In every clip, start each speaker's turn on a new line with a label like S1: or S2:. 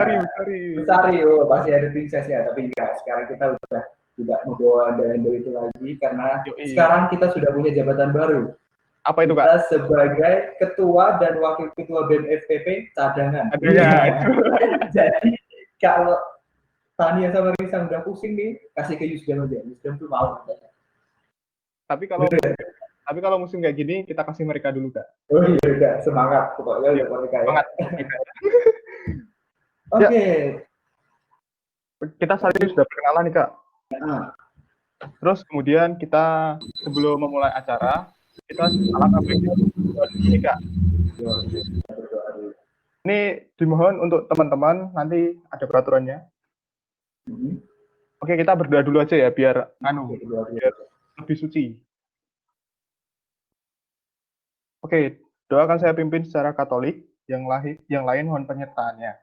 S1: Besari, pasti ada tim ses ya, tapi enggak. Sekarang kita udah tidak membawa anda itu lagi karena sekarang kita sudah punya jabatan baru.
S2: Apa itu, Kak?
S1: Kita sebagai ketua dan wakil ketua BEM FPP cadangan. Jadi kalau Tania sama Risa udah pusing nih, kasih ke Yusdam aja. Yusdam tuh mau.
S2: Tapi kalau musim kayak gini kita kasih mereka dulu, Kak.
S1: Oh iya, udah semangat pokoknya udah mereka ya.
S2: Semangat.
S1: Oke.
S2: Kita saat ini sudah berkenalan nih, Kak. Terus kemudian kita sebelum memulai acara, kita alangkah baiknya ini, Kak. Ini dimohon untuk teman-teman, nanti ada peraturannya. Oke, kita berdoa dulu aja ya, biar lebih suci. Oke, doa akan saya pimpin secara Katolik, yang lain mohon penyertaannya.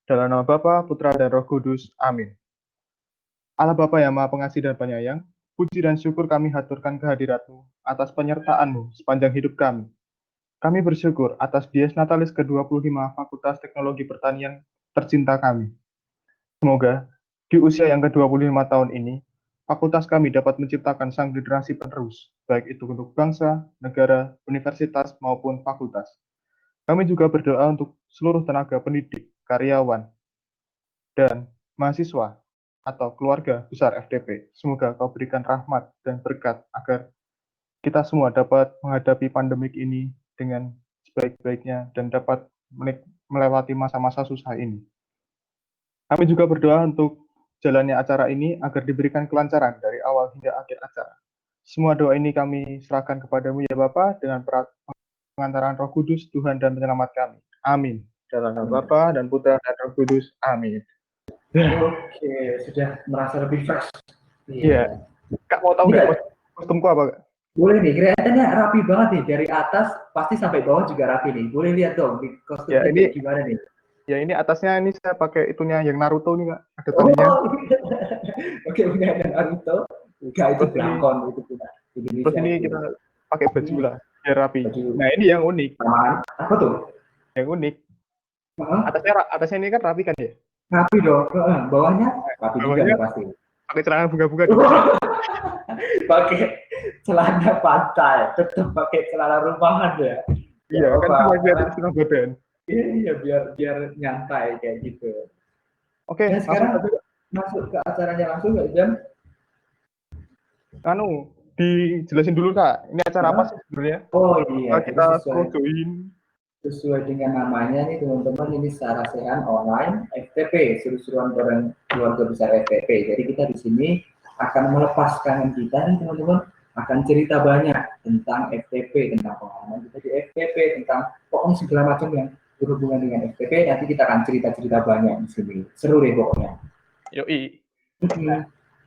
S2: Dalam nama Bapa, Putra, dan Roh Kudus. Amin. Allah Bapa yang Maha Pengasih dan Penyayang, puji dan syukur kami haturkan kehadirat-Mu atas penyertaan-Mu sepanjang hidup kami. Kami bersyukur atas Dies Natalis ke-25 Fakultas Teknologi Pertanian tercinta kami. Semoga di usia yang ke-25 tahun ini, fakultas kami dapat menciptakan sang generasi penerus, baik itu untuk bangsa, negara, universitas, maupun fakultas. Kami juga berdoa untuk seluruh tenaga pendidik, karyawan, dan mahasiswa atau keluarga besar FDP. Semoga Kau berikan rahmat dan berkat agar kita semua dapat menghadapi pandemik ini dengan sebaik-baiknya dan dapat melewati masa-masa susah ini. Kami juga berdoa untuk jalannya acara ini agar diberikan kelancaran dari awal hingga akhir acara. Semua doa ini kami serahkan kepadamu ya Bapa dengan pengantaran Roh Kudus, Tuhan dan penyelamat kami. Amin. Dalam nama Bapa dan Putra dan Roh Kudus. Amin.
S1: Oke, sudah merasa lebih fresh.
S2: Iya. Kak mau tahu nggak kostumku apa, Kak?
S1: Boleh nih, kelihatannya rapi banget nih. Dari atas pasti sampai bawah juga rapi nih. Boleh lihat dong di kostumnya ya, ini gimana nih?
S2: Ya ini atasnya ini saya pakai itunya yang Naruto nih, Kak. Ada talinya.
S1: Oke, punya yang Naruto. Enggak, itu belangkon itu punya.
S2: Terus ini kita pakai baju lah, biar rapi. Nah ini yang unik.
S1: Apa tuh?
S2: Yang unik. Atasnya ini kan rapi kan ya?
S1: Rapi dong. Bawahnya rapi juga nih pasti.
S2: Pakai celana bunga-bunga.
S1: Pakai celana pantai, tetap pakai celana rumahan ya.
S2: Iya, kan cuma biar setengah badan.
S1: Iya, biar nyantai kayak gitu.
S2: Oke,
S1: nah, sekarang masuk ke acaranya langsung nggak, Jam?
S2: Dijelasin dulu, Kak. Ini acara apa sih sebenarnya?
S1: Oh iya,
S2: kita join.
S1: Sesuai dengan namanya nih teman-teman, ini Sarasehan Online FTP, seru-seruan bareng keluarga besar FTP. Jadi kita di sini akan melepas kangen kita nih teman-teman, akan cerita banyak tentang FTP, tentang pengalaman kita di FTP, tentang pokoknya segala macam yang berhubungan dengan FTP. Nanti kita akan cerita-cerita banyak di sini. Seru deh pokoknya.
S2: Yoi.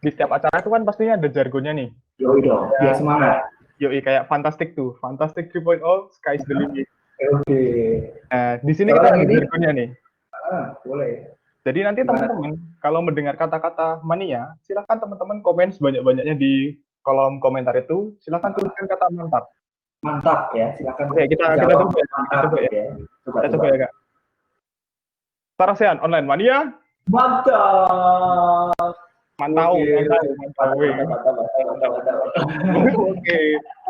S2: Di setiap acara itu kan pastinya ada jargonnya nih.
S1: Yoi dong, biar semangat.
S2: Yoi, kayak Fantastic tuh. Fantastic 3.0, sky's the limit.
S1: Oke.
S2: Nah, di sini kita ada jargonnya nih.
S1: Boleh.
S2: Jadi nanti teman-teman kalau mendengar kata-kata mania, silakan teman-teman komen sebanyak-banyaknya di kolom komentar itu. Silakan tuliskan kata mantap.
S1: Mantap ya, silakan.
S2: Oke, kita coba ya. Kita coba ya, Kak. Sarasehan Online Mania.
S1: Mantap.
S2: Mantap.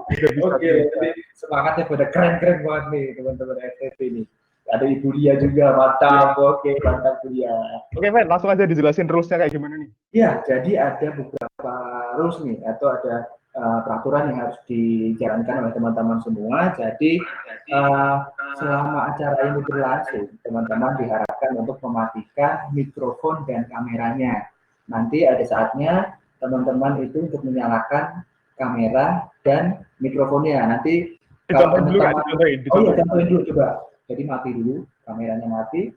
S1: Oke, jadi semangatnya pada keren-keren banget nih teman-teman FTP ini. Ada Ibu Lia juga, mantap. Oke, mantap Bu Lia.
S2: Oke, Pak, langsung aja dijelasin rules-nya kayak gimana nih?
S1: Iya, jadi ada beberapa rules nih, atau ada peraturan yang harus dijalankan oleh teman-teman semua. Jadi selama acara ini berlangsung, teman-teman diharapkan untuk mematikan mikrofon dan kameranya. Nanti ada saatnya teman-teman itu untuk menyalakan kamera dan mikrofonnya. Nanti kalau teman-teman, contohin dulu coba. Jadi mati dulu, kameranya mati.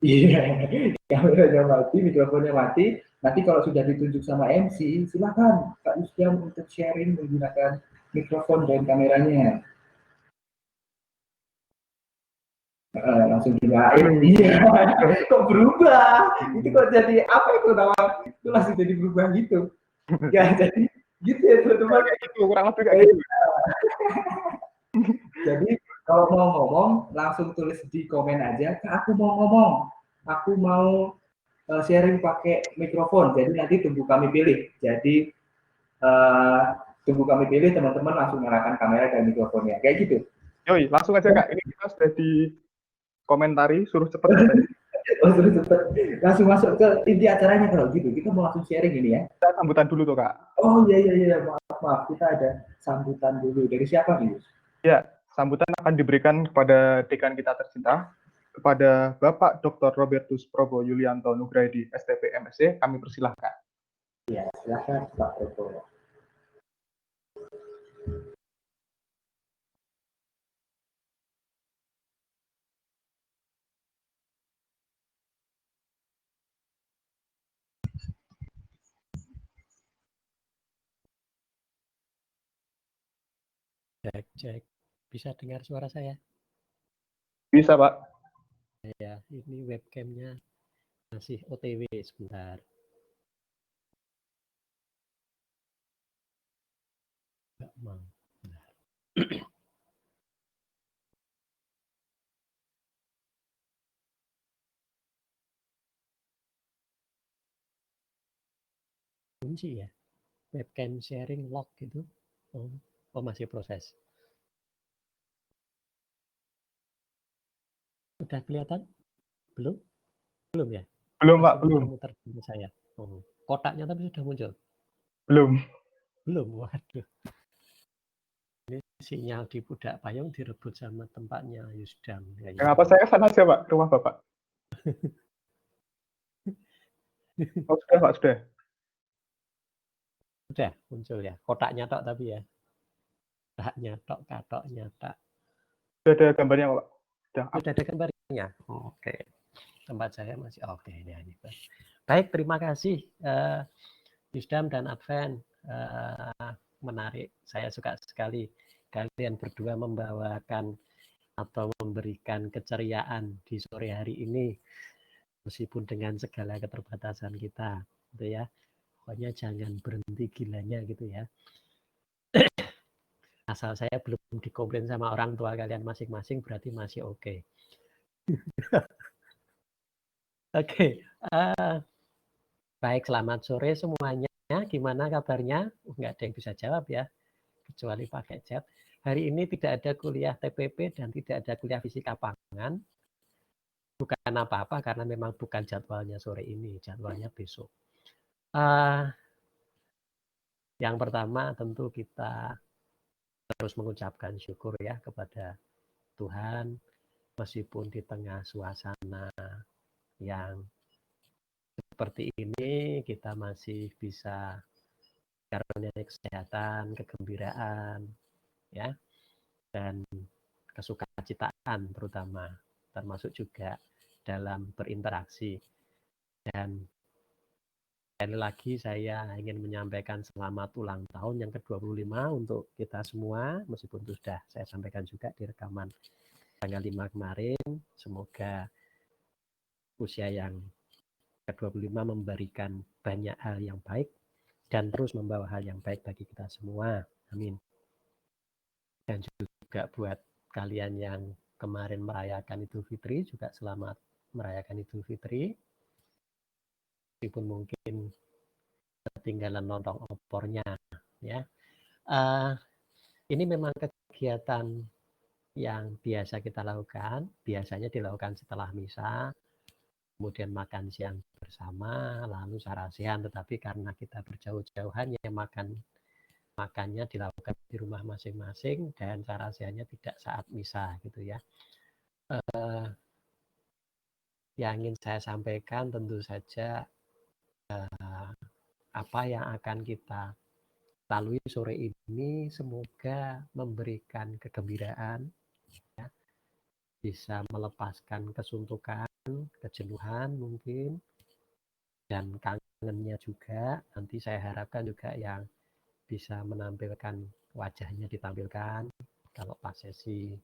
S1: Iya, kameranya mati, mikrofonnya mati. Nanti kalau sudah ditunjuk sama MC, silakan Kak Yusdam untuk sharing menggunakan mikrofon dan kameranya. Langsung dilain. Iya, kok berubah? Itu kok jadi apa itu nama? Itu langsung jadi berubah gitu. Ya, jadi gitu ya teman-teman.
S2: Itu kurang lebih kayak gitu.
S1: Jadi kalau mau ngomong langsung tulis di komen aja, Kak aku mau ngomong. aku mau sharing pakai mikrofon, jadi nanti tunggu kami pilih. Jadi tunggu kami pilih, teman-teman langsung nyalakan kamera dan mikrofonnya, kayak gitu.
S2: Yoi, langsung aja Kak. Ini kita sudah di komentari, suruh cepet katanya.
S1: Oh, cepet. Langsung masuk ke inti acaranya kalau gitu. Kita mau langsung sharing ini ya.
S2: Kita sambutan dulu tuh Kak.
S1: Oh iya iya iya, maaf, kita ada sambutan dulu. Dari siapa nih?
S2: Ya, sambutan akan diberikan kepada dekan kita tercinta, kepada Bapak Dr. Robertus Probo Yulianto Nugraidi, STP MSc, kami persilahkan.
S1: Ya, silakan Pak Probo.
S3: Cek, cek. Bisa dengar suara saya?
S2: Bisa Pak.
S3: Ya, ini webcamnya masih OTW sebentar. Nggak mau. Bentar. Kunci ya? Webcam sharing lock gitu. Oh masih proses. Udah kelihatan? Belum? Belum ya?
S2: Belum
S3: Masih
S2: Pak, belum.
S3: muter-muter di saya. Oh, kotaknya tapi sudah muncul.
S2: Belum.
S3: Belum, waduh. Ini sinyal di Pudak Payung direbut sama tempatnya Yusdam.
S2: Kenapa saya sana aja Pak, rumah Bapak? Oh sudah Pak, sudah.
S3: Sudah muncul ya. Kotaknya tok tapi ya. Kotaknya tok, katoknya tak.
S2: Sudah ada gambarnya Pak.
S3: Sudah ada gambarnya. Oke. Tempat saya masih oke ini. Baik, terima kasih Yusdam dan Advent. Menarik. Saya suka sekali kalian berdua membawakan atau memberikan keceriaan di sore hari ini, meskipun dengan segala keterbatasan kita, gitu ya. Pokoknya jangan berhenti gilanya gitu ya. Asal saya belum dikomplain sama orang tua kalian masing-masing, berarti masih oke. Oke. Baik, selamat sore semuanya. Gimana kabarnya? Nggak ada yang bisa jawab ya, kecuali pakai chat. Hari ini tidak ada kuliah TPP dan tidak ada kuliah fisika pangan. Bukan apa-apa karena memang bukan jadwalnya sore ini, jadwalnya besok. Yang pertama tentu kita terus mengucapkan syukur ya kepada Tuhan, meskipun di tengah suasana yang seperti ini kita masih bisa karena kesehatan, kegembiraan, ya, dan kesukacitaan terutama, termasuk juga dalam berinteraksi. Dan sekali lagi saya ingin menyampaikan selamat ulang tahun yang ke-25 untuk kita semua, meskipun sudah saya sampaikan juga di rekaman tanggal 5 kemarin. Semoga usia yang ke-25 memberikan banyak hal yang baik dan terus membawa hal yang baik bagi kita semua. Amin. Dan juga buat kalian yang kemarin merayakan Idul Fitri, juga selamat merayakan Idul Fitri. Meskipun mungkin ketinggalan lontong opornya, ya. Ini memang kegiatan yang biasa kita lakukan, biasanya dilakukan setelah misa, kemudian makan siang bersama, lalu sarasehan. Tetapi karena kita berjauh-jauhan, ya makannya dilakukan di rumah masing-masing dan sarasehannya tidak saat misa, gitu ya. Yang ingin saya sampaikan tentu saja apa yang akan kita lalui sore ini semoga memberikan kegembiraan, ya, bisa melepaskan kesuntukan, kejenuhan mungkin, dan kangennya juga. Nanti saya harapkan juga yang bisa menampilkan wajahnya ditampilkan kalau pas sesi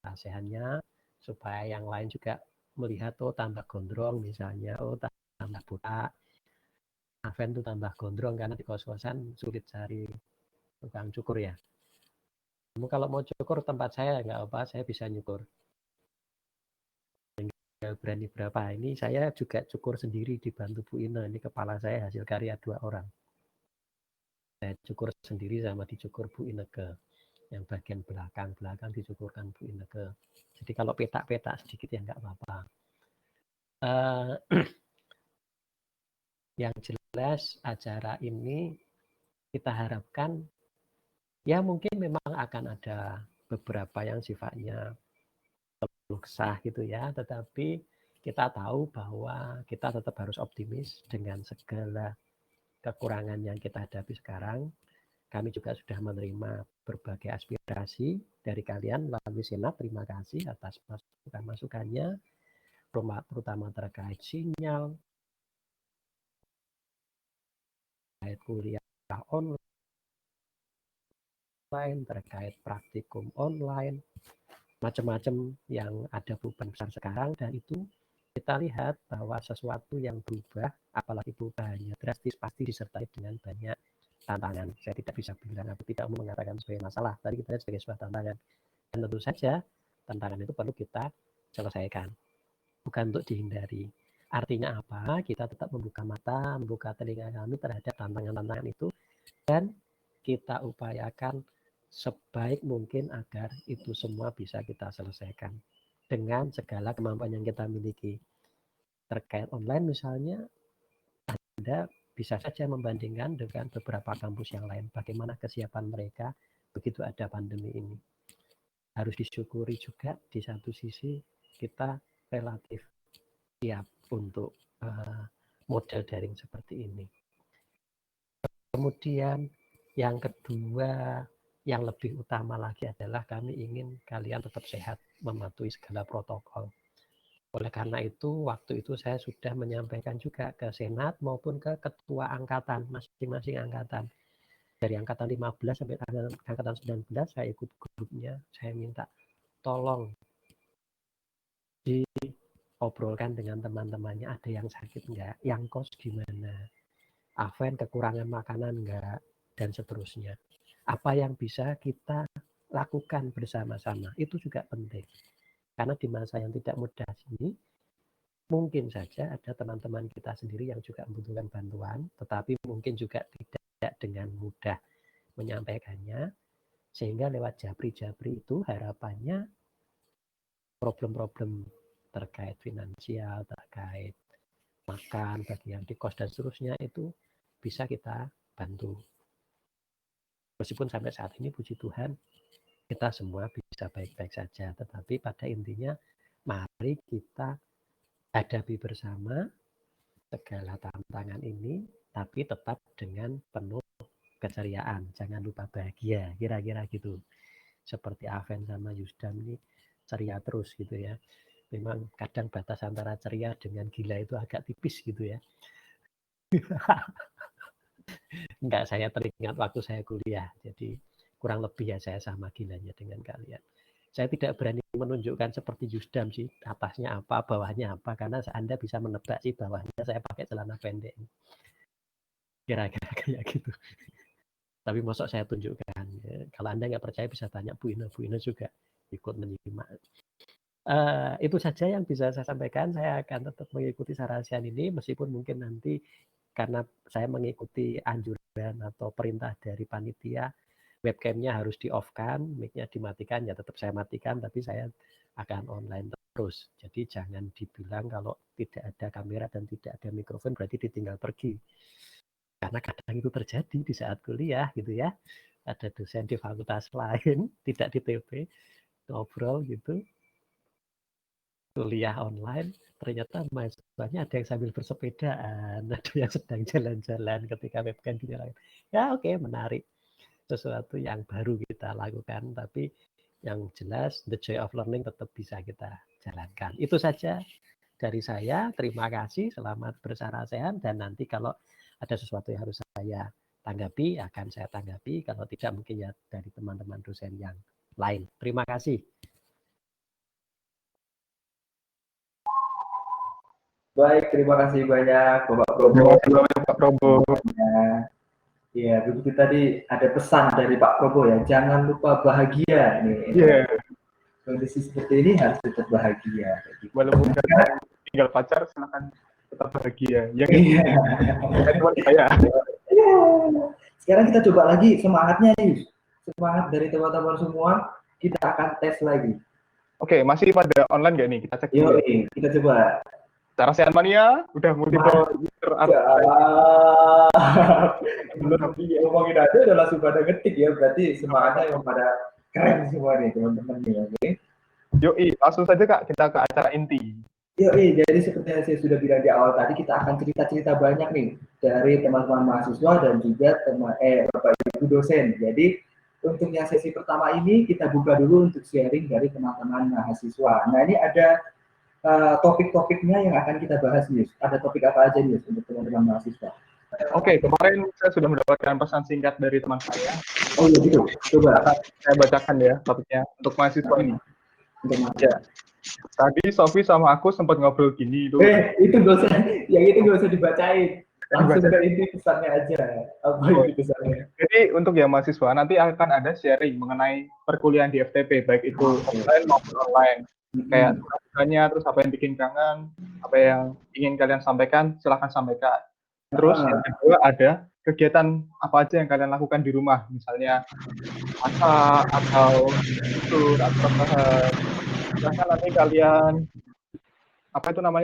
S3: rasehannya, supaya yang lain juga melihat, oh tambah gondrong misalnya, oh tambah botak. Aven tuh tambah gondrong karena di kos-kosan sulit cari tukang cukur ya. Kamu kalau mau cukur tempat saya nggak apa, saya bisa nyukur. berani berapa. Ini saya juga cukur sendiri dibantu Bu Ine. Ini kepala saya hasil karya 2 orang. Saya cukur sendiri sama dicukur Bu Ineke. Yang bagian belakang dicukurkan Bu Ineke. Jadi kalau petak-petak sedikit ya nggak apa-apa. Yang jelas acara ini kita harapkan ya mungkin memang akan ada beberapa yang sifatnya keluh kesah gitu ya, tetapi kita tahu bahwa kita tetap harus optimis dengan segala kekurangan yang kita hadapi sekarang. Kami juga sudah menerima berbagai aspirasi dari kalian melalui Senat. Terima kasih atas masukan-masukannya, terutama terkait sinyal, terkait kuliah online, terkait praktikum online, macam-macam yang ada beban besar sekarang, dan itu kita lihat bahwa sesuatu yang berubah, apalagi perubahannya drastis, pasti disertai dengan banyak tantangan. Saya tidak bisa bilang, aku tidak mau mengatakan sebagai masalah, tapi kita lihat sebagai sebuah tantangan. Dan tentu saja tantangan itu perlu kita selesaikan, bukan untuk dihindari. Artinya apa? Kita tetap membuka mata, membuka telinga kami terhadap tantangan-tantangan itu, dan kita upayakan sebaik mungkin agar itu semua bisa kita selesaikan dengan segala kemampuan yang kita miliki. Terkait online misalnya, Anda bisa saja membandingkan dengan beberapa kampus yang lain, bagaimana kesiapan mereka begitu ada pandemi ini. Harus disyukuri juga di satu sisi kita relatif siap untuk model daring seperti ini. Kemudian yang kedua, yang lebih utama lagi adalah kami ingin kalian tetap sehat, mematuhi segala protokol. Oleh karena itu, waktu itu saya sudah menyampaikan juga ke Senat maupun ke ketua angkatan, masing-masing angkatan. Dari angkatan 15 sampai angkatan 19, saya ikut grupnya, saya minta tolong diobrolkan dengan teman-temannya, ada yang sakit enggak, yang kos gimana, Aven kekurangan makanan enggak, dan seterusnya. Apa yang bisa kita lakukan bersama-sama, itu juga penting. Karena di masa yang tidak mudah ini, mungkin saja ada teman-teman kita sendiri yang juga membutuhkan bantuan, tetapi mungkin juga tidak dengan mudah menyampaikannya, sehingga lewat japri-japri itu harapannya problem-problem terkait finansial, terkait makan, bagi yang di kos dan seterusnya itu bisa kita bantu. Meskipun sampai saat ini puji Tuhan kita semua bisa baik-baik saja, tetapi pada intinya mari kita hadapi bersama segala tantangan ini, tapi tetap dengan penuh keceriaan, jangan lupa bahagia, kira-kira gitu. Seperti Aven sama Yusdam ini ceria terus gitu ya. Memang kadang batas antara ceria dengan gila itu agak tipis gitu ya. Enggak, saya teringat waktu saya kuliah, jadi kurang lebih ya saya sama gilanya dengan kalian. Saya tidak berani menunjukkan seperti Yusdam sih, atasnya apa, bawahnya apa, karena Anda bisa menebak sih bawahnya saya pakai celana pendek. Kira-kira kayak gitu. Tapi mosok saya tunjukkan. Ya. Kalau Anda nggak percaya bisa tanya Bu Ine juga ikut menyimak. Itu saja yang bisa saya sampaikan. Saya akan tetap mengikuti sarasian ini, meskipun mungkin nanti karena saya mengikuti anjuran atau perintah dari panitia, webcamnya harus di-off-kan, mic-nya dimatikan, ya tetap saya matikan, tapi saya akan online terus. Jadi jangan dibilang kalau tidak ada kamera dan tidak ada mikrofon berarti ditinggal pergi. Karena kadang itu terjadi di saat kuliah gitu ya. Ada dosen di fakultas lain, tidak di TP, ngobrol gitu, kuliah online, ternyata mahasiswanya ada yang sambil bersepedaan, ada yang sedang jalan-jalan ketika webcam dinyalakan. Ya oke, menarik. Sesuatu yang baru kita lakukan, tapi yang jelas the joy of learning tetap bisa kita jalankan. Itu saja dari saya. Terima kasih, selamat bersarasehan, dan nanti kalau ada sesuatu yang harus saya tanggapi, akan saya tanggapi. Kalau tidak, mungkin ya dari teman-teman dosen yang lain. Terima kasih.
S1: Baik, terima kasih banyak Bapak Probo.
S2: Terima kasih banyak Pak Probo.
S1: Ya, begitu tadi ada pesan dari Pak Probo ya, jangan lupa bahagia nih.
S2: Yeah.
S1: kondisi seperti ini harus tetap bahagia. Gitu.
S2: Walaupun kalian tinggal pacar, silakan tetap bahagia. Ya kan?
S1: Iya.
S2: Kan buat saya.
S1: Iya. Sekarang kita coba lagi semangatnya nih. Semangat dari teman-teman semua. Kita akan tes lagi.
S2: Oke, masih pada online nggak nih? Kita cek dulu.
S1: Yuk, kita coba.
S2: Cara Sehat Mania udah multiple user
S1: Belum ngomongin aja udah langsung pada ngetik ya. Berarti semangatnya yang pada keren semua nih teman-teman nih. Oke.
S2: Yoi, langsung saja Kak, kita ke acara inti.
S1: Yoi, jadi seperti yang saya sudah bilang di awal tadi, kita akan cerita-cerita banyak nih dari teman-teman mahasiswa dan juga Bapak Ibu dosen. Jadi untuk yang sesi pertama ini kita buka dulu untuk sharing dari teman-teman mahasiswa. Nah ini ada topik-topiknya yang akan kita bahas nih. Ada topik apa aja nih untuk teman-teman mahasiswa?
S2: Oke, kemarin saya sudah mendapatkan pesan singkat dari teman saya.
S1: Oh iya gitu, coba.
S2: Saya bacakan ya topiknya untuk mahasiswa ini.
S1: Untuk mahasiswa.
S2: Tadi Sofi sama aku sempat ngobrol gini tuh.
S1: Itu gak usah, yang itu gak usah dibacain. Langsung ke inti pesannya aja. Apa inti pesannya?
S2: Jadi untuk yang mahasiswa nanti akan ada sharing mengenai perkuliahan di FTP, baik itu offline maupun online. Kayak tugasnya, terus apa yang bikin kangen, apa yang ingin kalian sampaikan, silahkan sampaikan. Terus yang kedua ada kegiatan apa aja yang kalian lakukan di rumah, misalnya masak atau tidur atau bahan. Silahkan nanti kalian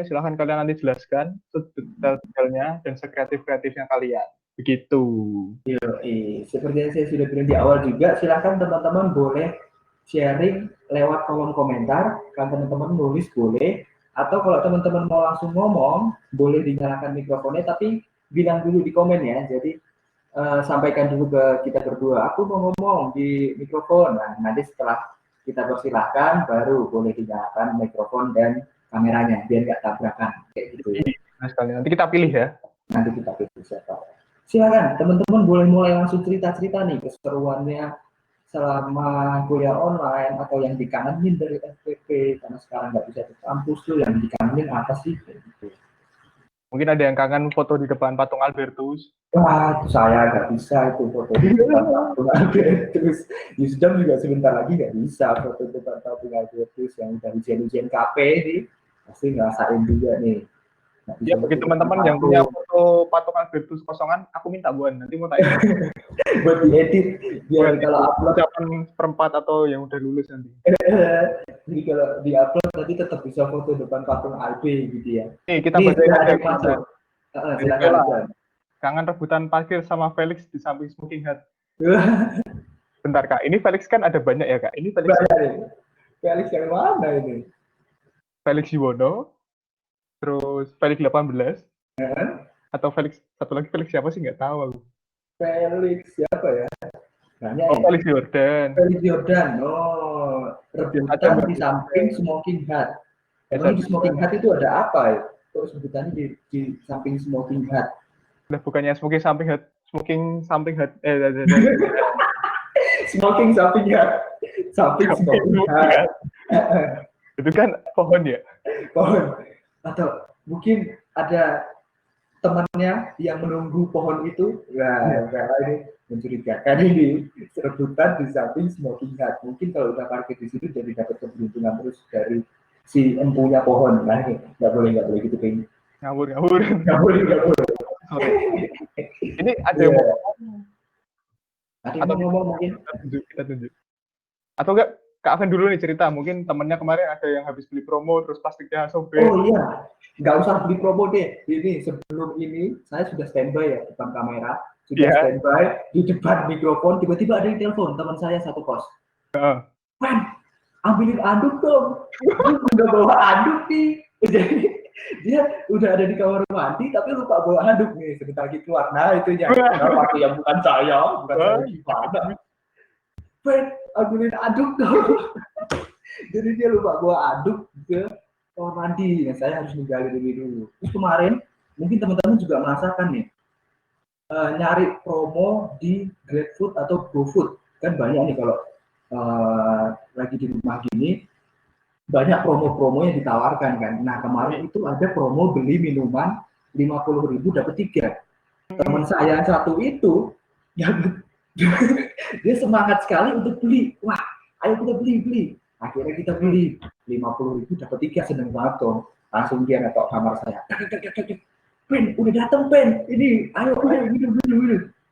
S2: silahkan kalian nanti jelaskan detail-detailnya dan sekreatif-kreatifnya kalian. Begitu.
S1: Seperti yang saya sudah bilang di awal juga, silahkan teman-teman boleh sharing lewat kolom komentar. Kan teman-teman nulis boleh, atau kalau teman-teman mau langsung ngomong, boleh dinyalakan mikrofonnya, tapi bilang dulu di komen ya. Jadi sampaikan dulu ke kita berdua, aku mau ngomong di mikrofon. Nah, nanti setelah kita persilahkan, baru boleh dinyalakan mikrofon dan kameranya, biar nggak tabrakan kayak gitu ya.
S2: Nah, sekali nanti kita pilih ya.
S1: Nanti kita pilih siapa. Silakan teman-teman boleh mulai langsung cerita-cerita nih keseruannya selama kuliah online atau yang dikangenin dari FPP karena sekarang nggak bisa ke kampus tuh, yang dikangenin apa sih? Gitu.
S2: Mungkin ada yang kangen foto di depan patung Albertus.
S1: Wah, saya nggak bisa itu foto di depan patung Albertus. Yusdam juga sebentar lagi nggak bisa foto di depan patung Albertus yang udah ujian-ujian KP nih. Pasti ngerasain juga nih.
S2: Ya, bagi teman-teman yang punya foto patung Albertus kosongan, aku minta buan. Nanti mau tanya.
S1: Buat diedit, biar kalau upload
S2: ucapan perempat atau yang udah lulus nanti.
S1: Jadi kalau di-upload nanti tetap bisa foto depan patung Albe gitu ya.
S2: Nih, kita bacain aja.
S1: Silakan.
S2: Kangen rebutan parkir sama Felix di samping Smoking Hut. Bentar Kak, ini Felix kan ada banyak ya Kak? Ini Felix
S1: Felix yang mana ini?
S2: Felix Yuwono, terus Felix 18, atau Felix, satu lagi Felix siapa sih nggak tahu aku.
S1: Felix siapa ya?
S2: Felix Jordan.
S1: Felix Jordan, rebutan di samping Smoking Hut. Emang di Smoking Hut itu ada apa ya? Terus rebutannya di samping Smoking Hut.
S2: Udah bukannya smoking samping hut. Smoking samping Hut itu kan pohon ya?
S1: Pohon. Atau mungkin ada temannya yang menunggu pohon itu. Nah, ini mencurigakan ini rebutan di samping Smoking Hut. Mungkin kalau udah parkir di situ jadi dapat keberuntungan terus dari si empunya pohon. Nah, nggak boleh gitu kayaknya.
S2: Ngawur. Ini ada yang mau ngomong.
S1: Ada yang ngomong mungkin.
S2: Kita tunjuk. Atau enggak, Kak Aven dulu nih cerita. Mungkin temennya kemarin ada yang habis beli promo terus plastiknya sobek.
S1: Oh iya, nggak usah beli promo deh. Ini sebelum ini saya sudah standby ya depan kamera. Sudah standby di depan mikrofon. Tiba-tiba ada yang telepon teman saya satu kos. Man, ambilin anduk dong. Udah bawa anduk nih. Jadi dia udah ada di kamar mandi tapi lupa bawa handuk nih, sebentar lagi keluar. Nah itunya kenapa tuh yang bukan saya gimana. Ben, ambilin anduk dong. Jadi dia lupa bawa anduk ke kamar mandi. Nah saya harus ninggalin diri dulu. Terus kemarin mungkin teman-teman juga merasakan nih nyari promo di GrabFood atau GoFood kan banyak nih kalau lagi di rumah gini. Banyak promo-promo yang ditawarkan kan. Nah kemarin itu ada promo beli minuman 50.000 dapat 3. Teman saya satu itu yang dia semangat sekali untuk beli. Wah, ayo kita beli. Akhirnya kita beli 50.000 dapat 3, seneng banget dong. Langsung dia ngetok kamar saya. Pen, udah datang Pen. Ini, ayo minum.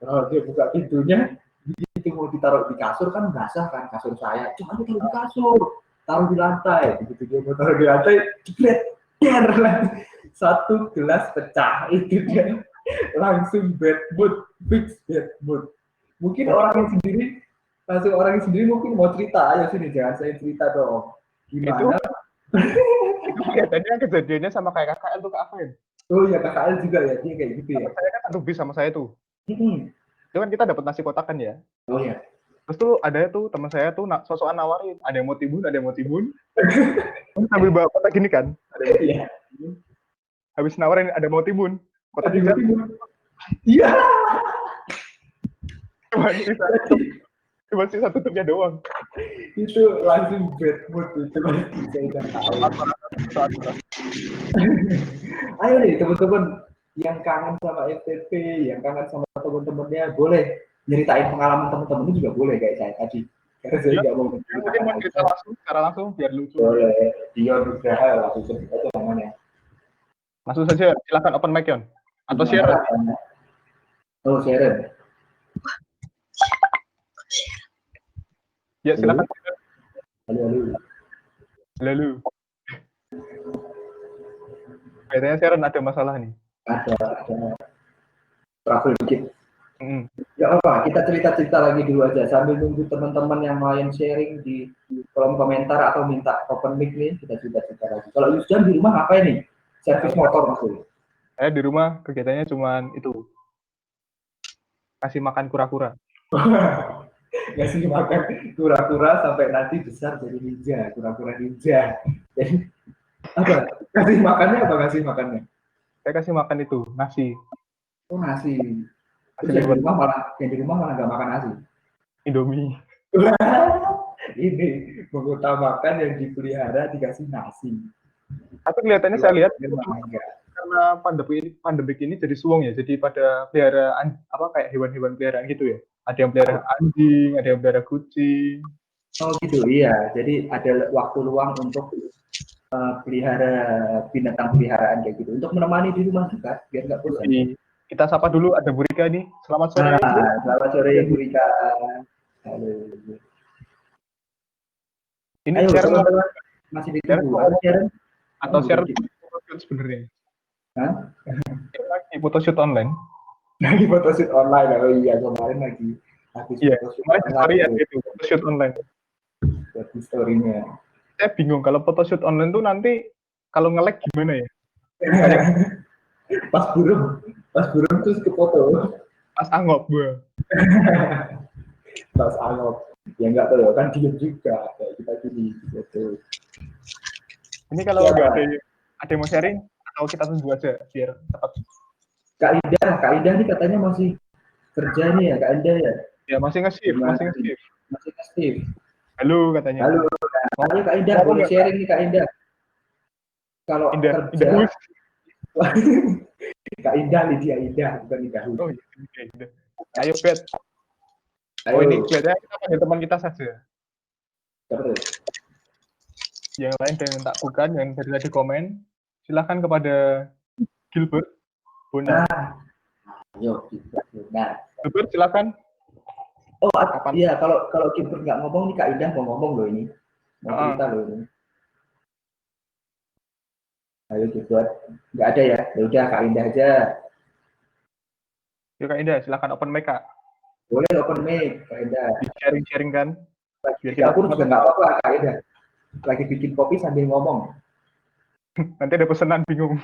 S1: Oh, dia buka pintunya, itu mau ditaruh di kasur kan basah kan kasur saya. Cuma taruh di kasur, taruh di lantai. Begitu dia mau taruh di lantai, jebret, satu gelas pecah. Itu dia langsung bad mood, fix bad mood. Mungkin orang yang sendiri mungkin mau cerita, ayo sini jangan saya cerita dong. Gimana?
S2: Itu kelihatannya kejadiannya sama kayak KKL tuh Kak Afin.
S1: Oh iya KKL juga ya, dia kayak gitu ya.
S2: Saya kan satu bis sama saya tuh. Itu kan kita dapat nasi kotakan ya.
S1: Oh iya.
S2: Terus tuh ada tuh teman saya tuh sosokan nawarin, ada yang mau timbun, ada yang mau timbun. Sambil bawa kotak gini kan.
S1: Iya.
S2: Habis nawarin ada mau timbun. Kotak timbun.
S1: Iya.
S2: Cuma sisa tutupnya doang.
S1: Itu langsung bad mood itu. Saya udah tahu. Ayo nih teman-teman yang kangen sama FTP, yang kangen sama teman-temannya, boleh nyeritain pengalaman teman-teman juga boleh kayak saya tadi. Karena saya nggak mau
S2: mungkin mau cerita langsung, secara langsung biar lucu.
S1: Boleh, Dion Nugraha langsung cerita itu namanya.
S2: Langsung saja, silakan open mic Yon. Atau share.
S1: Oh, share.
S2: Ya silakan.
S1: Halo.
S2: Kayaknya Sharon ada masalah nih.
S1: Ada trouble dikit. Ya apa, kita cerita-cerita lagi dulu aja sambil nunggu teman-teman yang lain sharing di kolom komentar atau minta open mic nih, kita cerita-cerita lagi. Kalau Yusdan di rumah ngapain nih? Servis motor maksudnya?
S2: Di rumah kegiatannya cuman itu, kasih makan kura-kura.
S1: Ngasih makan kura-kura sampai nanti besar jadi ninja, kura-kura ninja. Jadi apa? Kasih makannya? Saya
S2: kasih makan itu nasi.
S1: Oh nasi. Terus yang di rumah malah nggak makan nasi.
S2: Indomie.
S1: Ini mengutamakan yang dipelihara dikasih nasi.
S2: Tapi kelihatannya saya lihat karena pandemik ini jadi suwung ya, jadi pada pelihara kayak hewan-hewan peliharaan gitu ya. Ada yang pelihara anjing, ada yang pelihara kucing.
S1: Oh gitu, iya. Jadi ada waktu luang untuk pelihara binatang peliharaan kayak gitu. Untuk menemani di rumah juga, biar nggak bosan.
S2: Kita sapa dulu, ada Bu Rika nih. Selamat sore.
S1: Selamat sore Bu Rika. Halo.
S2: Ini
S1: ayo,
S2: share
S1: masih ditunggu. Atau
S2: share sebenarnya. Lagi photoshoot online.
S1: Lagi photoshoot online. Oh iya, kemarin lagi
S2: photoshoot online.
S1: Bagi story-nya.
S2: Saya bingung kalau photoshoot online tuh nanti kalau nge-lag gimana ya?
S1: Pas burung terus ke foto.
S2: Pas angop gue.
S1: Pas angop. Ya enggak tahu ya, kan diem juga kayak kita gini gitu.
S2: Ini kalau nggak ada yang mau sharing atau kita tunggu aja biar cepat.
S1: Kak Indah nih katanya masih kerja nih ya Kak Indah ya?
S2: Ya masih nge-shift. Halo katanya.
S1: Halo. Ayo Kak Indah boleh sharing nih Kak Indah. Kalau kerja. Kak Indah Lydia Indah bukan Indah.
S2: Oh iya. Ayo Bet. Oh ini kelihatannya kita panggil teman kita saja.
S1: Terus.
S2: Yang lain dan tak bukan yang dari tadi komen, silakan kepada Gilbert. Bonar.
S1: Ayo Gilbert Bonar.
S2: Gilbert silakan.
S1: Oh iya, kalau Gilbert nggak ngomong nih Kak Indah mau ngomong loh ini. Mau cerita loh ini. Ayo Gilbert, nggak ada ya? Ya udah Kak Indah aja.
S2: Yuk Kak Indah, silakan open mic Kak.
S1: Boleh open mic Kak Indah.
S2: Sharing kan.
S1: Lagi di dapur juga nggak apa-apa Kak Indah. Lagi bikin kopi sambil ngomong.
S2: Nanti ada pesanan bingung.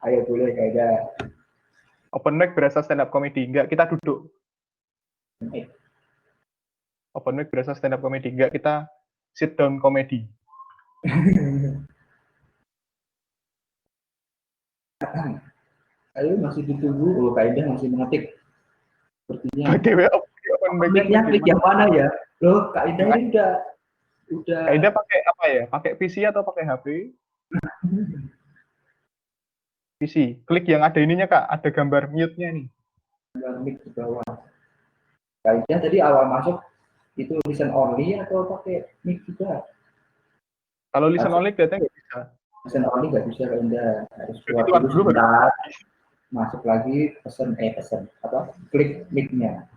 S1: Ayo boleh Kak Indah.
S2: Open mic berasa stand up comedy, enggak kita duduk. Open mic berasa stand up comedy, enggak kita sit down comedy.
S1: Ayo masih ditunggu. Oh Kak Indah masih mengetik. Sepertinya.
S2: Open mic-nya
S1: klik yang mana ya? Loh Kak Indah ini udah.
S2: Kak Indah pakai apa ya? Pakai PC atau pakai HP? PC. Klik yang ada ininya Kak, ada gambar mute-nya nih.
S1: Gambar mic di bawah. Kak Indah tadi awal masuk Itu listen only atau pakai mic juga?
S2: Kalau listen only kelihatannya nggak bisa.
S1: Listen only nggak bisa Kak Indah, harus
S2: Jadi
S1: keluar
S2: keluar
S1: dulu
S2: dulu baru
S1: sebentar, masuk lagi pesen apa klik mic-nya.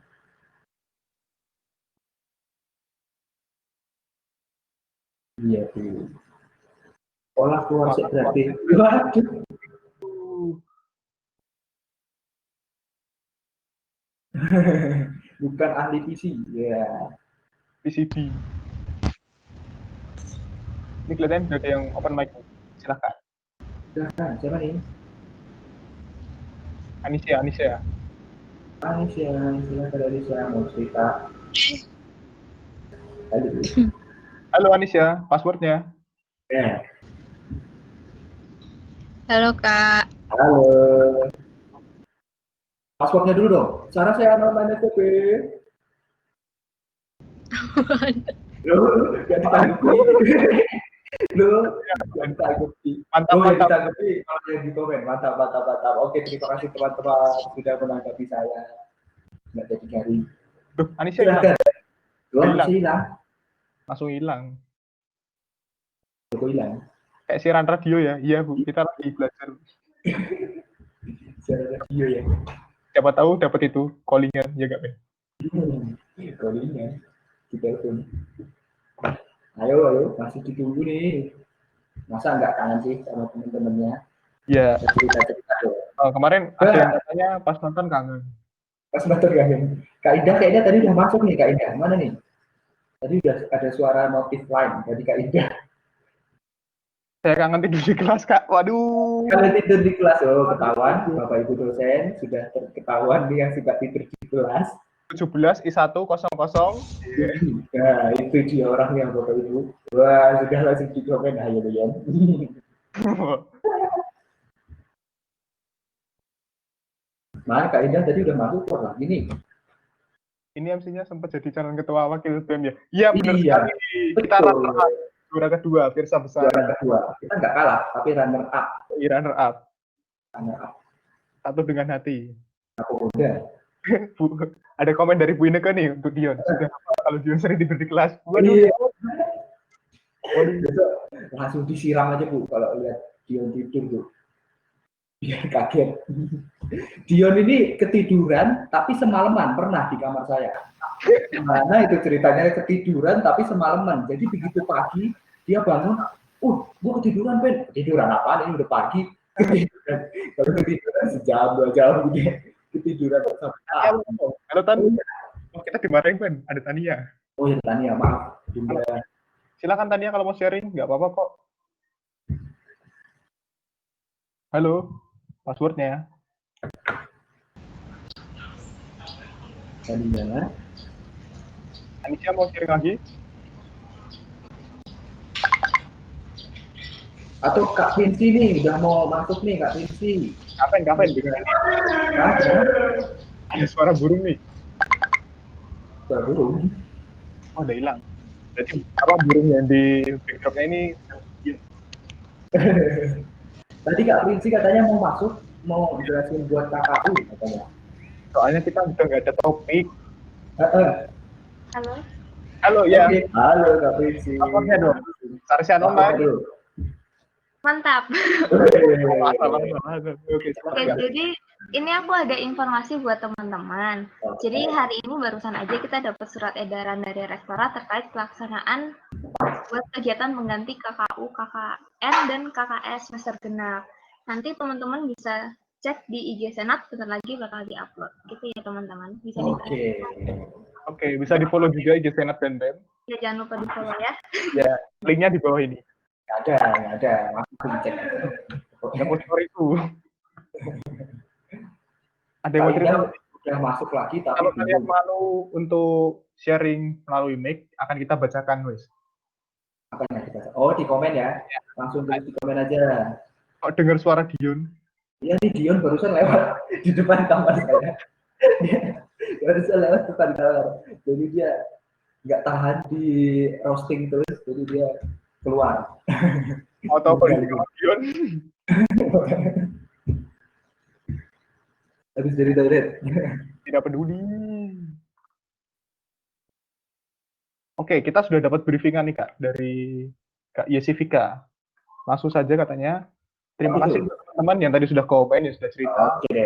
S1: Iya tuh. Olah keluar sih berarti. Waduh. Bukan ahli PC ya.
S2: PCB. Ini kelihatannya udah ada yang open mic. Silakan.
S1: Silakan, siapa nih?
S2: Anisya.
S1: Aisyah, silakan Aisyah mau cerita. Halo.
S2: Halo Anisya, passwordnya.
S1: Ya.
S4: Halo Kak.
S1: Halo. Passwordnya dulu dong. Cara saya online SPP. Loh, gak ditanggapi. Loh, gak ditanggapi.
S2: Mantap.
S1: Ditanggapi kalau yang di komen. Mantap. Oke, terima kasih teman-teman sudah menanggapi saya. Nggak jadi garing.
S2: Duh, Anisya hilang.
S1: Hilang.
S2: Langsung hilang.
S1: Aku hilang.
S2: Kayak siaran radio ya. Iya Bu, kita lagi belajar.
S1: Siaran radio ya.
S2: Siapa tahu dapat itu callingan ya nggak Ben?
S1: Callingan. Kita pun. Ayo, masih ditunggu nih. Masa nggak kangen sih sama teman-temannya?
S2: Iya.
S1: Cerita dong.
S2: Kemarin ada yang katanya pas nonton kangen.
S1: Pas nonton kangen. Kak Ida kayaknya tadi udah masuk nih Kak Ida. Mana nih? Tadi udah ada suara notif lain dari Kak Ida.
S2: Saya kangen tidur di kelas Kak. Waduh.
S1: Kalau tidur di kelas, ketahuan Bapak Ibu dosen sudah ketahuan nih yang suka tidur di kelas.
S2: 17 I100.
S1: Nah, itu dia orangnya Bapak Ibu. Wah, sudah langsung di komen ayo ya. Nah, Kak Indah tadi udah masuk kok lagi nih.
S2: Ini MC-nya sempat jadi calon ketua wakil BEM ya. Iya benar sekali.
S1: Betul.
S2: Kita juara kedua, Firsa besar.
S1: Juara kedua. Kita nggak kalah, tapi runner up.
S2: Runner up.
S1: Runner up.
S2: Satu dengan hati.
S1: Aku udah.
S2: Bu, ada komen dari Bu Ineke nih untuk Dion. Sudah kalau Dion sering tidur di kelas.
S1: Waduh. Iya. Waduh. Langsung disiram aja Bu kalau lihat Dion tidur tuh. Biar kaget. Dion ini ketiduran tapi semalaman pernah di kamar saya. Mana itu ceritanya ketiduran tapi semalaman. Jadi begitu pagi dia bangun, gua ketiduran Ben. Ketiduran apaan ini udah pagi. Kalau ketiduran sejam 2 jam gitu. Ketiduran sampai
S2: Halo Tan. Kita dimarahin Ben, ada Tania.
S1: Oh ya Tania, maaf.
S2: Silakan Tania kalau mau sharing, nggak apa-apa kok. Halo, passwordnya.
S1: Tania.
S2: Anisya mau sharing lagi?
S1: Atau Kak Vinci nih, udah mau masuk nih Kak Vinci.
S2: Kapan? Ada suara burung nih.
S1: Suara burung?
S2: Oh, udah hilang. Jadi apa burung yang di backdropnya ini?
S1: Tadi Kak Vinci katanya mau masuk, mau jelasin buat KKU katanya.
S2: Soalnya kita udah nggak ada topik.
S4: Halo.
S2: Halo ya.
S1: Halo Kak Vinci.
S2: Lapornya dong. Sarsian online.
S4: Mantap.
S2: Oke,
S4: jadi ini aku ada informasi buat teman-teman. Jadi hari ini barusan aja kita dapat surat edaran dari Rektorat terkait pelaksanaan buat kegiatan mengganti KKU, KKN, dan KKS semester genap. Nanti teman-teman bisa cek di IG Senat, bentar lagi bakal di-upload. Gitu ya teman-teman. Bisa
S2: Oke, bisa di-follow juga IG Senat dan BEM.
S4: Ya, jangan lupa di-follow ya.
S2: Ya, linknya di bawah ini.
S1: Nggak ada. Masuk cek.
S2: Repository itu. Ada yang mau cerita?
S1: Udah masuk lagi, tapi
S2: kalau kalian mau untuk sharing melalui mic, akan kita bacakan, wes.
S1: Apa yang dibaca? Oh, di komen ya? Langsung tulis di komen aja.
S2: Kok dengar suara Dion?
S1: Iya nih, Dion barusan lewat di depan kamar saya. Barusan lewat depan kamar. Jadi dia nggak tahan di roasting terus, jadi dia keluar.
S2: Mau tahu Dion?
S1: Habis dari toilet.
S2: Tidak peduli. Oke, kita sudah dapat briefingan nih Kak dari Kak Yesivika. Langsung saja katanya, terima kasih teman-teman yang tadi sudah komen, yang sudah cerita,
S1: Oke.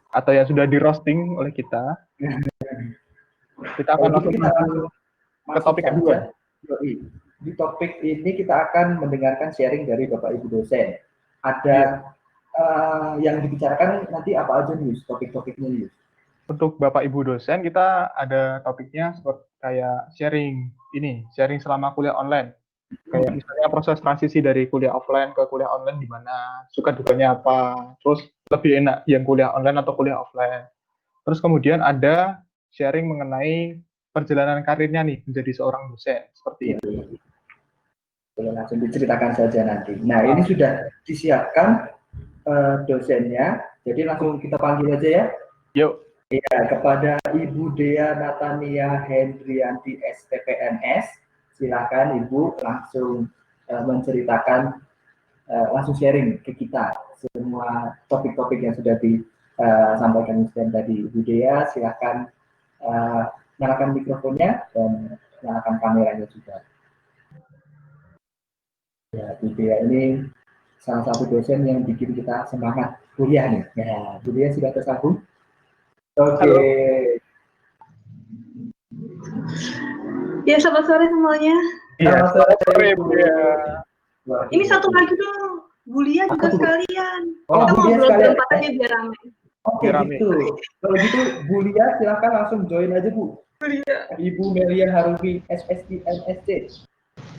S2: atau yang sudah di roasting oleh kita. Kita akan langsung ke topik kedua.
S1: Di topik ini kita akan mendengarkan sharing dari Bapak Ibu dosen. Ada yang dibicarakan nanti apa aja nih topik-topiknya nih?
S2: Untuk Bapak Ibu dosen, kita ada topiknya seperti kayak sharing selama kuliah online. Kayak misalnya proses transisi dari kuliah offline ke kuliah online gimana, suka dukanya apa, terus lebih enak yang kuliah online atau kuliah offline. Terus kemudian ada sharing mengenai perjalanan karirnya nih menjadi seorang dosen, seperti itu.
S1: Boleh langsung diceritakan saja nanti. Nah, ini sudah disiapkan dosennya, jadi langsung kita panggil aja ya.
S2: Yuk.
S1: Ya, kepada Ibu Dea Natania Hendrianti STPNS, silakan Ibu langsung menceritakan, langsung sharing ke kita semua topik-topik yang sudah disampaikan tadi. Ibu Dea, silakan nyalakan mikrofonnya dan nyalakan kameranya juga. Ya, Bu Dea ini salah satu dosen yang bikin kita semangat kuliah nih. Ya, Bu Dea sudah tersambung. Oke.
S5: Ya, selamat sore semuanya.
S2: Iya, selamat sore Bu Dea.
S5: Ini satu lagi dong, Bu Lia juga sekalian.
S1: Oh,
S5: Kita
S1: Bu Lia
S5: ngobrol
S1: sekalian.
S5: berempat aja biar rame.
S1: Oke, gitu. Kalau gitu, Bu Lia silakan langsung join aja, Bu. Ibu Melia Harumi, SSI MSC.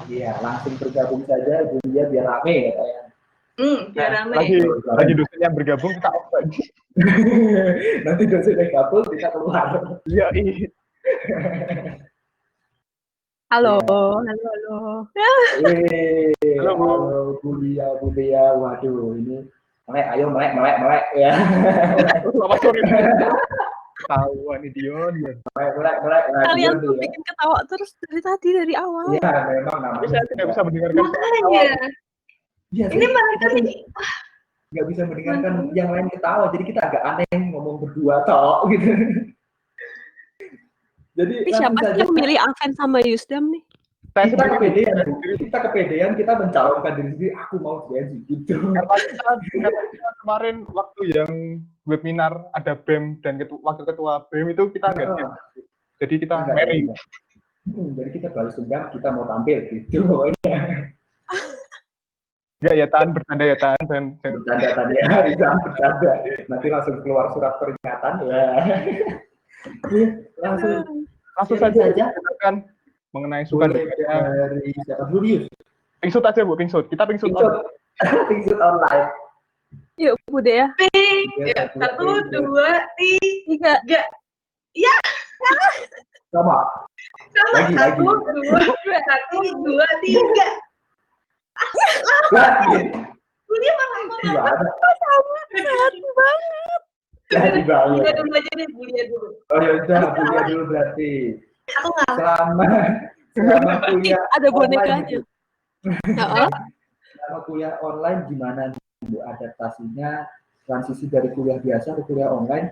S1: Iya, langsung bergabung saja, Bu Lia, biar rame ya.
S5: Biar rame.
S2: Lagi dosen yang bergabung kita offline.
S1: Nanti dosen yang gabung kita keluar.
S2: Iya.
S6: Halo.
S1: Halo Bu Lia, waduh ini melek ya.
S2: Selamat sore. Tahuan Dion.
S1: Melek.
S6: Kalian tuh bikin ketawa terus dari awal.
S1: Iya, memang namanya.
S2: Saya tidak bisa mendengarkan.
S5: Makanya.
S1: Iya,
S5: ini mereka nih
S1: nggak bisa mendengarkan yang lain ketawa, jadi kita agak aneh ngomong berdua toh gitu. Jadi
S6: siapa sih yang milih Alven sama Yusdam nih?
S1: Kita kepedean, kita mencalonkan diri sendiri, aku mau jadi gitu.
S2: Karena kemarin waktu yang webinar ada BEM dan wakil ketua BEM itu kita nggak siap. Jadi kita marry.
S1: Jadi kita balas dendam, kita mau tampil gitu pokoknya.
S2: Enggak ya, bercanda ya,
S1: Bercanda tadi ya, bercanda. Nanti langsung keluar surat peringatan ya. langsung saja kan mengenai suka dukanya dari siapa dulu.
S2: Pingsut aja Bu, pingsut. Kita pingsut
S1: online.
S6: Yuk Bu Dea.
S5: Ya, 1, 2, 3. Ya.
S1: Sama.
S5: 1, 2, 3. Ini malah
S6: Hati banget.
S1: Jadi banget.
S5: Bulia dulu aja deh, Bulia dulu.
S1: Oh ya udah, Bulia dulu berarti.
S5: Aku nggak.
S1: Selama kuliah
S6: ada bonekanya.
S1: Selama kuliah online gimana Bu adaptasinya, transisi dari kuliah biasa ke kuliah online,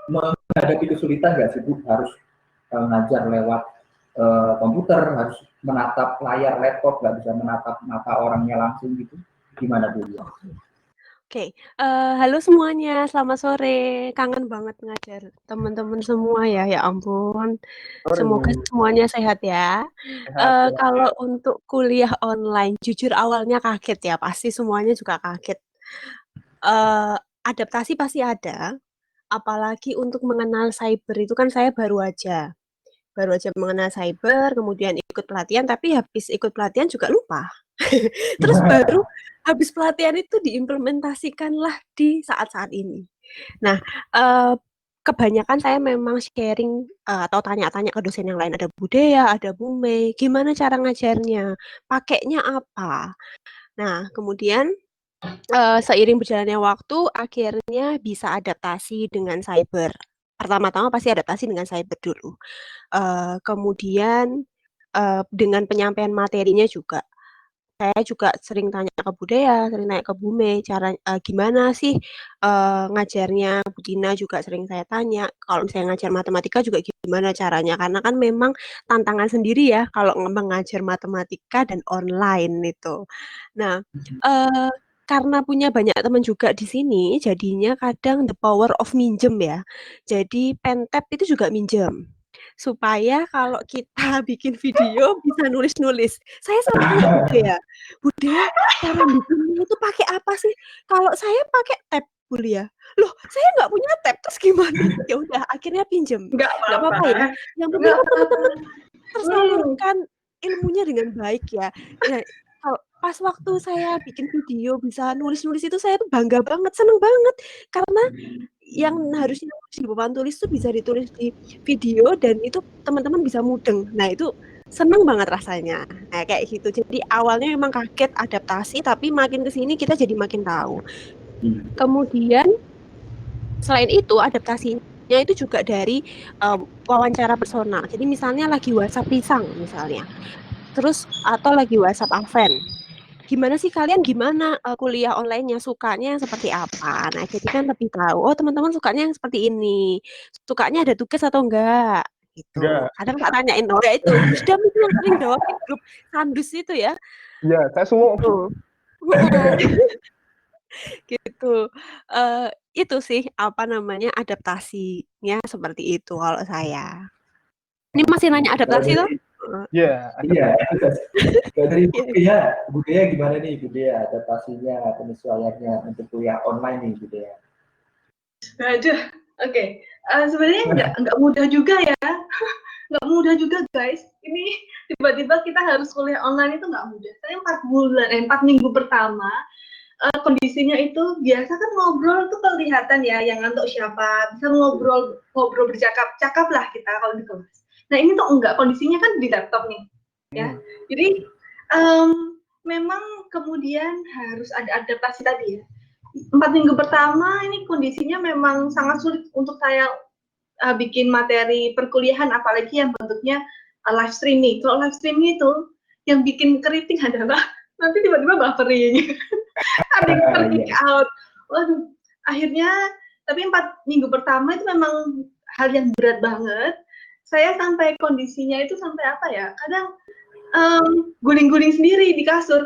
S1: menghadapi kesulitan nggak sih Bu? Harus ngajar lewat komputer, harus menatap layar laptop, nggak bisa menatap mata orangnya langsung gitu. Gimana Bu?
S6: Oke, halo semuanya, selamat sore. Kangen banget ngajar teman-teman semua ya ampun. Semoga semuanya sehat ya. Kalau untuk kuliah online, jujur awalnya kaget ya, pasti semuanya juga kaget. Adaptasi pasti ada, apalagi untuk mengenal cyber itu kan saya baru aja mengenal cyber, kemudian ikut pelatihan, tapi habis ikut pelatihan juga lupa. Terus baru habis pelatihan itu diimplementasikanlah di saat-saat ini. Nah, kebanyakan saya memang sharing atau tanya-tanya ke dosen yang lain. Ada Bu Dea, ada Bu Mei, gimana cara ngajarnya, pakainya apa. Nah, kemudian seiring berjalannya waktu, akhirnya bisa adaptasi dengan cyber. Pertama-tama pasti adaptasi dengan cyber dulu. Kemudian dengan penyampaian materinya juga. saya juga sering tanya ke Bu Dea, sering tanya ke Bu Mei, gimana sih ngajarnya. Bu Tina juga sering saya tanya, kalau misalnya ngajar matematika juga gimana caranya, karena kan memang tantangan sendiri ya kalau mengajar matematika dan online itu. Nah, karena punya banyak teman juga di sini, jadinya kadang the power of minjem ya. Jadi Pentap itu juga minjem supaya kalau kita bikin video bisa nulis-nulis. Saya selalu tanya Bu Dea, cara bikinnya itu pakai apa sih? Kalau saya pakai tab, Bu Lia. Loh, saya nggak punya tab, terus gimana? Ya udah, akhirnya pinjem.
S5: Nggak
S6: Nggak apa-apa ya.
S5: apa-apa.
S6: Yang penting
S5: Nggak
S6: kan
S5: apa-apa.
S6: teman-teman tersalurkan ilmunya dengan baik ya. Nah, kalau pas waktu saya bikin video bisa nulis-nulis itu saya tuh bangga banget, seneng banget. Karena yang harusnya di papan tulis tuh bisa ditulis di video dan itu teman-teman bisa mudeng. Nah, itu seneng banget rasanya. Nah, kayak gitu. Jadi awalnya memang kaget adaptasi, tapi makin ke sini kita jadi makin tahu. Kemudian selain itu adaptasinya itu juga dari wawancara personal. Jadi misalnya lagi WhatsApp pisang misalnya. Terus atau lagi WhatsApp Aven. Gimana sih kalian kuliah online-nya sukanya yang seperti apa? Nah, jadi kan lebih tahu, oh teman-teman sukanya yang seperti ini. Sukanya ada tugas atau enggak? Gitu.
S2: Enggak.
S6: Kadang tak tanyain, oh ya itu, Gusdam itu yang sering jawab di grup Sandus itu ya.
S2: Iya, saya semua.
S6: Gitu. Itu sih adaptasinya seperti itu kalau saya. Ini masih nanya adaptasi tuh?
S2: Iya,
S1: Iya. Dari Bu Dea gimana nih Bu Dea adaptasinya, penyesuaiannya untuk kuliah online nih Bu Dea?
S5: Aduh, oke. Sebenarnya nggak mudah juga ya. Nggak mudah juga guys. Ini tiba-tiba kita harus kuliah online itu nggak mudah. Saya 4 minggu pertama kondisinya itu biasa kan ngobrol tuh kelihatan ya yang ngantuk siapa, bisa ngobrol bercakap-cakap lah kita kalau di kelas. Nah ini tuh enggak, kondisinya kan di laptop nih ya. Jadi memang kemudian harus ada adaptasi tadi ya. 4 minggu pertama ini kondisinya memang sangat sulit untuk saya bikin materi perkuliahan, apalagi yang bentuknya live streaming. Kalau live streaming itu yang bikin keriting adalah nanti tiba-tiba buffering, ada yang freak out. Waduh, akhirnya tapi 4 minggu pertama itu memang hal yang berat banget. Saya sampai kondisinya itu sampai apa ya? Kadang guling-guling sendiri di kasur,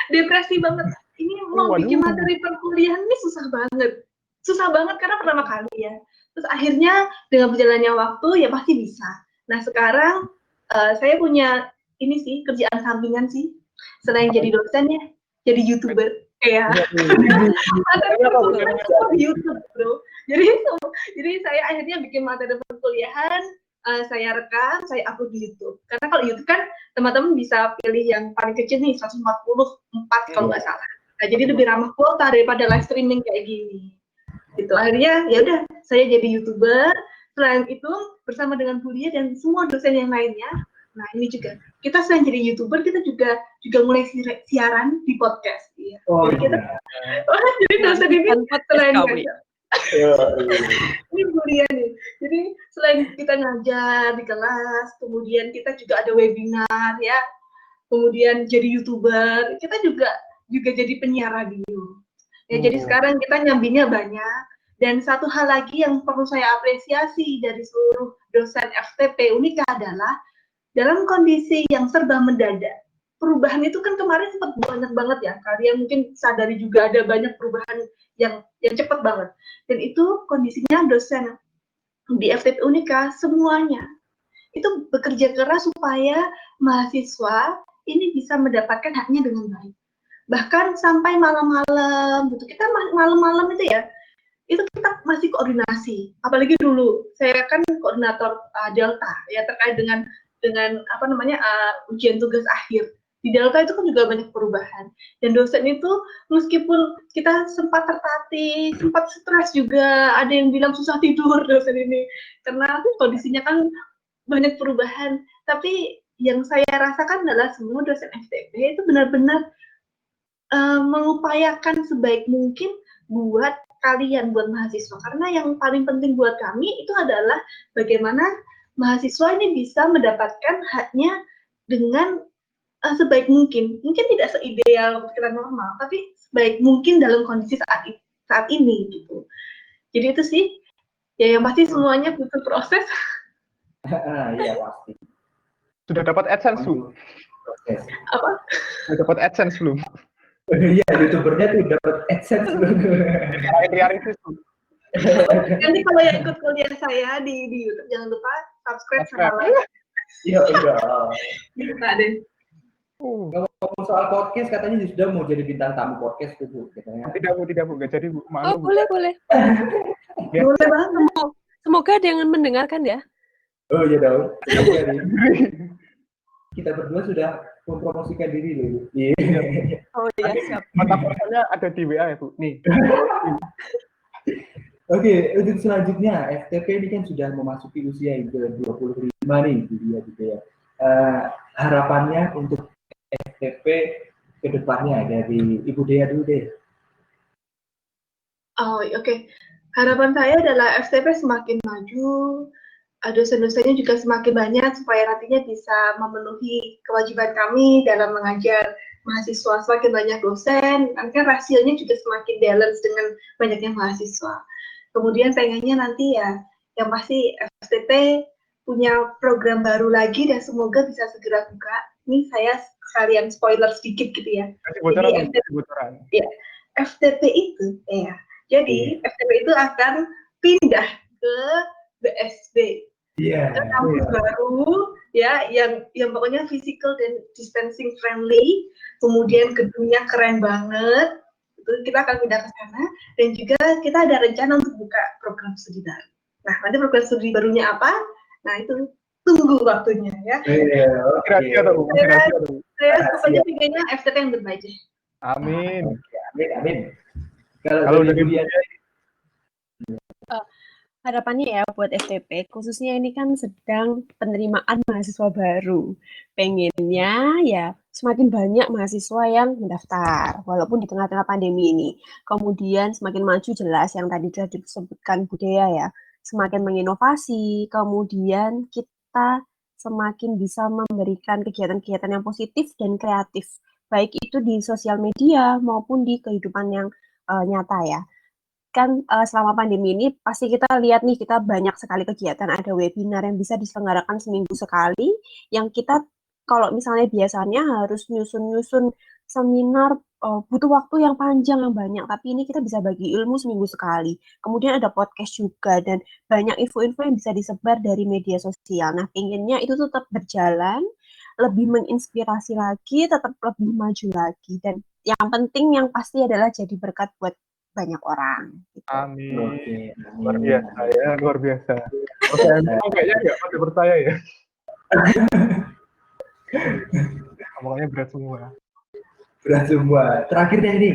S5: depresi banget. Ini mau bikin materi perkuliahan ini susah banget karena pertama kali ya. Terus akhirnya dengan berjalannya waktu ya pasti bisa. Nah sekarang saya punya ini sih kerjaan sampingan sih, selain jadi dosen ya, jadi YouTuber. Ya, materi perkuliahan semua di YouTube bro. Jadi saya akhirnya bikin materi perkuliahan, saya rekam, saya upload di YouTube. Karena kalau YouTube kan teman-teman bisa pilih yang paling kecil nih 144 kalau nggak salah. Nah, jadi lebih ramah kuota daripada live streaming kayak gini. Gitu. Akhirnya ya udah saya jadi YouTuber. Selain itu bersama dengan Bu Lia dan semua dosen yang lainnya. Nah, ini juga kita selain jadi YouTuber kita juga mulai siaran di podcast. Iya.
S1: Oh,
S5: jadi kita jadi dosen ini selain ini Bu Lia nih. Jadi selain kita ngajar di kelas, kemudian kita juga ada webinar ya. Kemudian jadi YouTuber, kita juga jadi penyiar radio. Ya, jadi sekarang kita nyambinya banyak. Dan satu hal lagi yang perlu saya apresiasi dari seluruh dosen FTP Unika adalah dalam kondisi yang serba mendadak. Perubahan itu kan kemarin sempat banyak banget ya. Kalian mungkin sadari juga ada banyak perubahan yang cepat banget. Dan itu kondisinya dosen di FTP Unika semuanya itu bekerja keras supaya mahasiswa ini bisa mendapatkan haknya dengan baik. Bahkan sampai malam-malam gitu. Kita malam-malam itu ya, itu kita masih koordinasi. Apalagi dulu saya kan koordinator Delta ya terkait dengan apa namanya ujian tugas akhir. Di Delta itu kan juga banyak perubahan. Dan dosen itu meskipun kita sempat tertatih, sempat stres juga, ada yang bilang susah tidur dosen ini karena kondisinya kan banyak perubahan. Tapi yang saya rasakan adalah semua dosen FTP itu benar-benar mengupayakan sebaik mungkin buat kalian, buat mahasiswa. Karena yang paling penting buat kami itu adalah bagaimana mahasiswa ini bisa mendapatkan haknya dengan sebaik mungkin tidak seideal waktu kita normal, tapi sebaik mungkin dalam kondisi saat ini gitu. Jadi itu sih, ya yang pasti semuanya butuh proses.
S1: Iya pasti.
S2: Sudah dapat AdSense belum?
S1: Proses.
S5: Apa?
S2: Sudah dapat AdSense belum?
S1: Iya, YouTubernya tuh dapat AdSense belum?
S2: Realistis belum?
S5: Nanti kalau yang ikut kuliah saya di YouTube, jangan lupa subscribe sama like.
S1: Iya, iya.
S5: Bisa deh.
S1: Ngomong soal podcast, katanya sudah mau jadi bintang tamu podcast tuh, Bu. Katanya.
S2: Tidak Bu, nggak jadi Bu. Malu, Bu.
S6: boleh.
S2: Ya.
S5: Boleh banget.
S6: Semoga ada yang mendengarkan ya.
S1: Oh iya dong. Kita berdua sudah mempromosikan diri loh. Iya.
S6: Oh iya, siap.
S2: Mata kuliahnya ada di WA ya Bu. Nih.
S1: Oke, untuk selanjutnya FTP ini kan sudah memasuki usia yang ke-25 nih, gitu ya. Harapannya untuk FTP ke depannya dari Ibu Dea dulu deh.
S5: Oh, oke. Harapan saya adalah FTP semakin maju, dosen-dosennya juga semakin banyak supaya nantinya bisa memenuhi kewajiban kami dalam mengajar mahasiswa. Semakin banyak dosen, nanti kan rasionya juga semakin balance dengan banyaknya mahasiswa. Kemudian pengennya nanti ya, yang pasti FTP punya program baru lagi dan semoga bisa segera buka. Ini saya sekalian spoiler sedikit gitu ya.
S2: Kasih bocoran,
S5: Jadi
S2: bocoran.
S5: Ya, FTP itu, ya. Jadi FTP itu akan pindah ke BSB.
S1: Iya.
S5: Kampus baru, ya, yang pokoknya physical dan distancing friendly. Kemudian gedungnya keren banget. Itu kita akan pindah ke sana. Dan juga kita ada rencana untuk buka program studi baru. Nah, nanti program studi barunya apa? Nah, itu tunggu waktunya ya.
S2: Kira-kira Bu.
S5: Saya pokoknya pinginnya FTP yang berbaja.
S2: Amin.
S1: Amin.
S2: Kalau dari
S1: Bulia,
S6: Harapannya ya buat FTP, khususnya ini kan sedang penerimaan mahasiswa baru. Pengennya ya semakin banyak mahasiswa yang mendaftar, walaupun di tengah-tengah pandemi ini. Kemudian semakin maju jelas yang tadi sudah disebutkan Budaya ya, semakin menginovasi, kemudian kita semakin bisa memberikan kegiatan-kegiatan yang positif dan kreatif, baik itu di sosial media maupun di kehidupan yang nyata ya. Kan selama pandemi ini pasti kita lihat nih, kita banyak sekali kegiatan, ada webinar yang bisa diselenggarakan seminggu sekali, yang kita kalau misalnya biasanya harus nyusun-nyusun seminar butuh waktu yang panjang, yang banyak, tapi ini kita bisa bagi ilmu seminggu sekali. Kemudian ada podcast juga, dan banyak info-info yang bisa disebar dari media sosial. Nah, inginnya itu tetap berjalan, lebih menginspirasi lagi, tetap lebih maju lagi, dan yang penting yang pasti adalah jadi berkat buat banyak orang. Gitu.
S2: Amin.
S1: Oke,
S2: Luar biasa ya, luar biasa. Kayaknya nggak pada percaya ya. Omongannya berat semua.
S1: berat semua. Terakhirnya ini,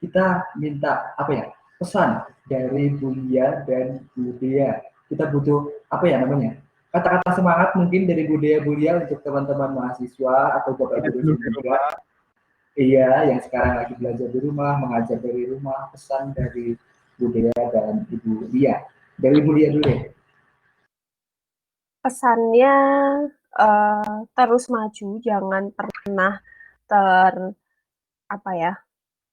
S1: kita minta apa ya, pesan dari Bulia dan Budaya. Kita butuh apa ya namanya, kata-kata semangat mungkin dari Bulia untuk teman-teman mahasiswa atau bapak ibu dosen juga. Iya, yang sekarang lagi belajar di rumah, mengajar dari rumah. Pesan dari Budaya dan Ibu Lia. Dari Ibu Lia dulu deh.
S6: Pesannya terus maju, jangan pernah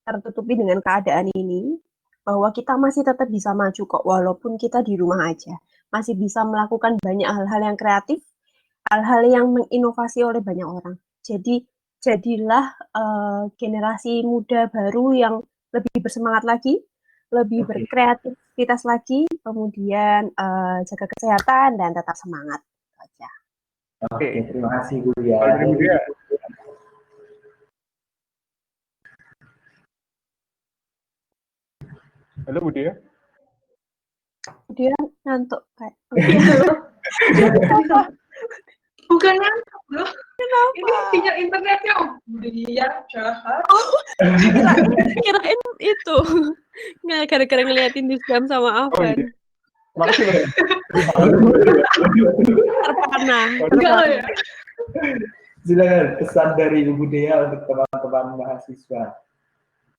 S6: tertutupi dengan keadaan ini, bahwa kita masih tetap bisa maju kok walaupun kita di rumah aja. Masih bisa melakukan banyak hal-hal yang kreatif, hal-hal yang menginovasi oleh banyak orang. Jadi jadilah generasi muda baru yang lebih bersemangat lagi, lebih berkreativitas lagi, kemudian jaga kesehatan dan tetap semangat. Aja.
S1: Oke, terima kasih Bu Lia.
S2: Halo Bu Dia.
S6: Dia ngantuk kayak.
S5: Bukan ngantuk loh. Ini sinyal internetnya dia jahat.
S6: Kirain itu. Nggak, gara-gara ngeliatin di Instagram sama Afan.
S2: Iya. Makasih loh.
S6: Terpana.
S5: Enggak loh ya.
S1: Silakan pesan dari Ibu Dea untuk teman-teman mahasiswa.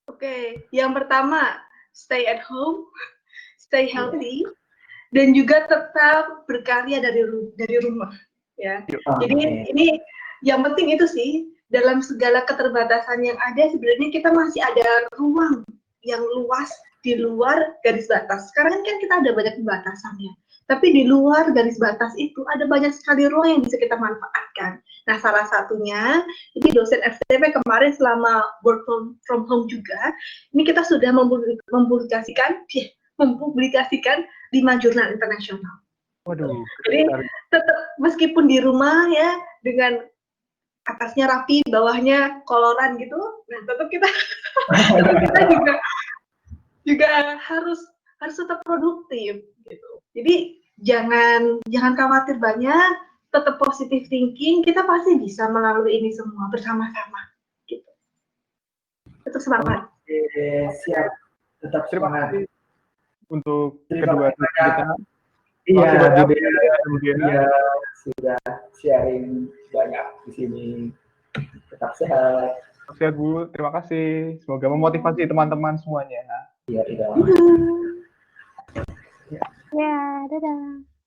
S5: Oke, yang pertama, stay at home, stay healthy, dan juga tetap berkarya dari rumah. Ya. Jadi ini yang penting itu sih, dalam segala keterbatasan yang ada, sebenarnya kita masih ada ruang yang luas di luar garis batas. Sekarang kan kita ada banyak pembatasannya, tapi di luar garis batas itu ada banyak sekali ruang yang bisa kita manfaatkan. Nah, salah satunya, ini dosen FTP kemarin selama work from home juga, ini kita sudah mempublikasikan 5 jurnal internasional.
S2: Waduh.
S5: Jadi tetap meskipun di rumah ya, dengan atasnya rapi, bawahnya koloran gitu, nah tetap kita juga harus tetap produktif gitu. Jadi jangan khawatir banyak, tetap positive thinking, kita pasti bisa melalui ini semua bersama-sama gitu. Tetap semangat.
S1: Oke, siap. Tetap
S2: Terima
S1: semangat.
S2: kasih untuk
S1: Terima
S2: kedua
S1: kasih
S2: kita.
S1: Iya,
S2: Bu
S1: Bu
S2: Dea.
S1: Dea sudah sharing banyak di sini. Tetap sehat.
S2: Sehat Bu, terima kasih. Semoga memotivasi teman-teman semuanya.
S1: Iya, tidak.
S6: Ya, dadah.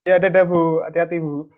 S2: Ya, dadah Bu, hati-hati Bu.